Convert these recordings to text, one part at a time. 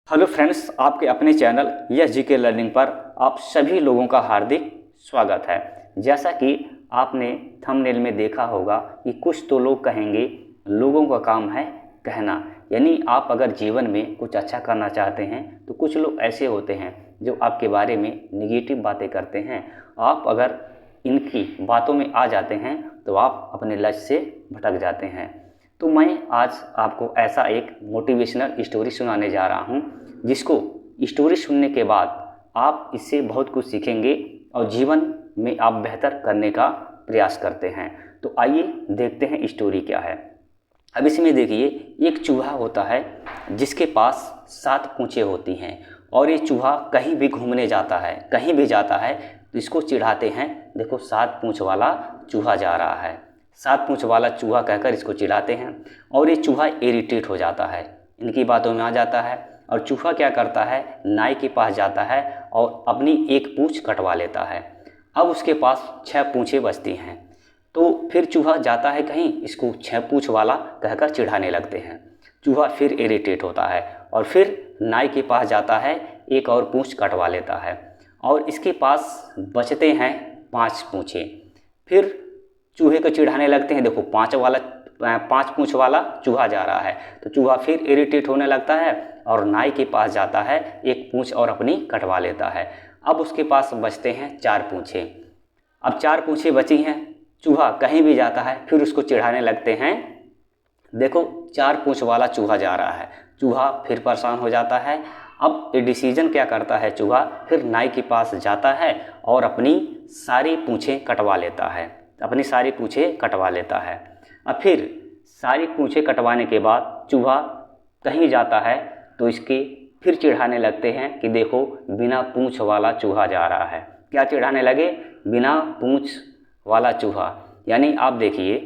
Hello friends, आपके अपने channel yes GK learning पर आप सभी लोगों का हार्दिक स्वागत है। जैसा कि आपने थंबनेल में देखा होगा कि कुछ तो लोग कहेंगे लोगों का काम है कहना, यानी आप अगर जीवन में कुछ अच्छा करना चाहते हैं तो कुछ लोग ऐसे होते हैं जो आपके बारे में नेगेटिव बातें करते हैं। आप अगर इनकी बातों में आ जाते हैं तो आप अपने लक्ष्य से भटक जाते हैं। तो मैं आज आपको ऐसा एक मोटिवेशनल स्टोरी सुनाने जा रहा हूं, जिसको स्टोरी सुनने के बाद आप इससे बहुत कुछ सीखेंगे और जीवन में आप बेहतर करने का प्रयास करते हैं। तो आइए देखते हैं स्टोरी क्या है। अब इसमें देखिए, एक चूहा होता है जिसके पास 7 पूंछें होती हैं और ये चूहा कहीं भी घूमने जाता है, कहीं भी जाता है तो इसको चिढ़ाते हैं। देखो, 7 पूंछ वाला चूहा जा रहा है, 7 पूंछ वाला चूहा कहकर इसको चिढ़ाते हैं और ये चूहा इरिटेट हो जाता है, इनकी बातों में आ जाता है और चूहा क्या करता है, नाई के पास जाता है और अपनी एक पूंछ कटवा लेता है। अब उसके पास 6 पूंछें बचती हैं। तो फिर चूहा जाता है कहीं, इसको 6 पूंछ वाला कहकर चिढ़ाने लगते हैं। चूहा फिर इरिटेट होता है और फिर नाई के पास जाता है, एक और पूंछ कटवा लेता है और इसके पास बचते हैं 5 पूंछें। फिर चूहे को चिढ़ाने लगते हैं। देखो, 5 पूंछ वाला चूहा जा रहा है तो चूहा फिर इरिटेट होने लगता है और नाई के पास जाता है, एक पूंछ और अपनी कटवा लेता है। अब उसके पास बचते हैं 4 पूंछें। अब 4 पूंछें बची हैं, चूहा कहीं भी जाता है फिर उसको चिढ़ाने लगते हैं। देखो, 4 पूंछ वाला चूहा जा रहा है, चूहा फिर परेशान हो जाता है। अब ये डिसीजन क्या करता है, चूहा फिर नाई के पास जाता है और अपनी सारी पूंछें कटवा लेता है, अपनी सारी पूंछें कटवा लेता है। अब फिर सारी पूंछें कटवाने के बाद चूहा कहीं जाता है तो इसके फिर चिढ़ाने लगते हैं कि देखो, बिना पूंछ वाला चूहा जा रहा है। क्या चिढ़ाने लगे? बिना पूंछ वाला चूहा। यानी आप देखिए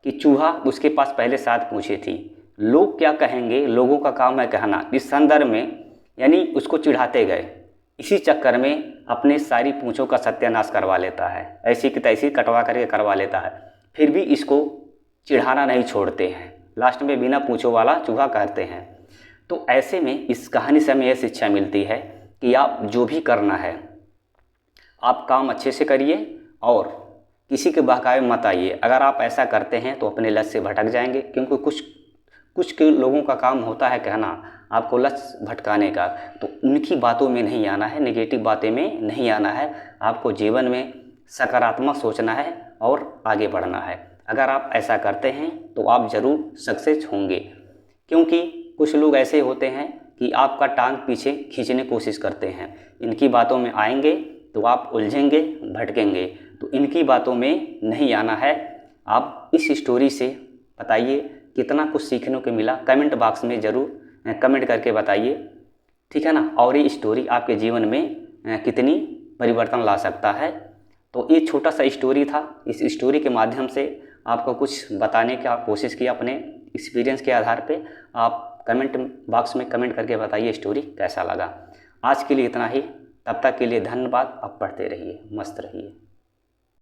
कि चूहा, उसके पास पहले 7 पूंछें थी। लोग क्या कहेंगे, लोगों का काम है कहना, इस संदर्भ में यानी उसको चिढ़ाते गए। इसी चक्कर में अपने सारी पूंछों का सत्यानाश करवा लेता है, ऐसी की तैसी कटवा करके करवा लेता है। फिर भी इसको चिढ़ाना नहीं छोड़ते हैं, लास्ट में बिना पूंछों वाला चूहा कहते हैं। तो ऐसे में इस कहानी से हमें यह शिक्षा मिलती है कि आप जो भी करना है, आप काम अच्छे से करिए और किसी के बहकावे मत आइए। अगर आप ऐसा करते हैं तो अपने लक्ष्य से भटक जाएंगे, क्योंकि कुछ के लोगों का काम होता है कहना, आपको लक्ष्य भटकाने का। तो उनकी बातों में नहीं आना है, नेगेटिव बातें में नहीं आना है। आपको जीवन में सकारात्मक सोचना है और आगे बढ़ना है। अगर आप ऐसा करते हैं तो आप ज़रूर सक्सेस होंगे, क्योंकि कुछ लोग ऐसे होते हैं कि आपका टांग पीछे खींचने की कोशिश करते हैं। इनकी बातों में आएंगे तो आप उलझेंगे, भटकेंगे। तो इनकी बातों में नहीं आना है। आप इस स्टोरी से बताइए कितना कुछ सीखने को मिला, कमेंट बॉक्स में ज़रूर कमेंट करके बताइए, ठीक है ना। और ये स्टोरी आपके जीवन में कितनी परिवर्तन ला सकता है। तो ये छोटा सा स्टोरी था। इस स्टोरी के माध्यम से आपको कुछ बताने का कोशिश किया अपने एक्सपीरियंस के आधार पे। आप कमेंट बॉक्स में कमेंट करके बताइए स्टोरी कैसा लगा। आज के लिए इतना ही, तब तक के लिए धन्यवाद। आप पढ़ते रहिए, मस्त रहिए।